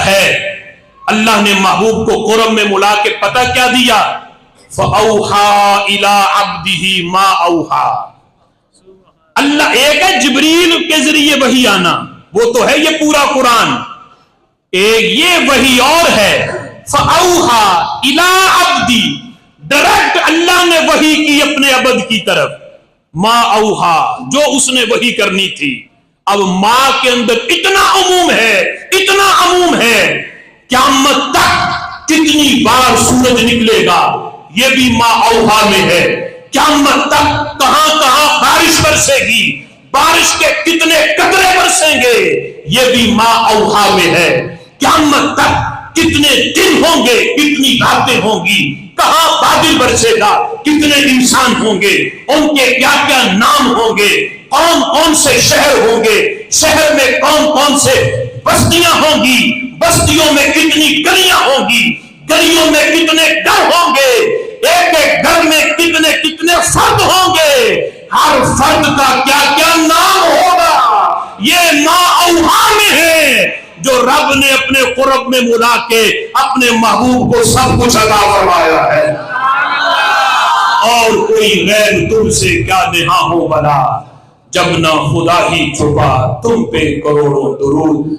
ہے اللہ نے محبوب کو قرب میں ملا کے پتہ کیا دیا؟ فَأَوْحَا إِلَىٰ عَبْدِهِ مَا أَوْحَا۔ اللہ ایک ہے جبریل کے ذریعے وحی آنا، وہ تو ہے یہ پورا قرآن، ایک یہ وحی اور ہے فَأَوْحَا إِلَىٰ عَبْدِهِ، ڈائریکٹ اللہ نے وحی کی اپنے عبد کی طرف، ما اوحا، جو اس نے وحی کرنی تھی۔ اب ماں کے اندر اتنا عموم ہے، اتنا عموم ہے، قیامت تک کتنی بار سورج نکلے گا یہ بھی ما اوحا میں ہے، قیامت تک کہاں کہاں بارش برسے گی، بارش کے کتنے قطرے برسیں گے یہ بھی ما اوحا میں ہے، قیامت تک کتنے دن ہوں گے، کتنی راتیں ہوں گی، کہاں بادل برسے گا، کتنے انسان ہوں گے، ان کے کیا کیا نام ہوں گے، کون کون سے شہر ہوں گے، شہر میں کون کون سے بستیاں ہوں گی، بستیوں میں کتنی گلیاں ہوں گی، گلیوں میں کتنے گھر ہوں گے، ایک ایک گھر میں کتنے کتنے فرد ہوں گے، ہر فرد کا کیا کیا نام ہوگا، یہ ما اوحا میں ہے جو رب نے اپنے قرب میں ملا کے اپنے محبوب کو سب کچھ عطا فرمایا ہے۔ اور کوئی غیر تم سے کیا نہا ہو بلا، جب نہ خدا ہی چھپا تم پہ کروڑوں درود۔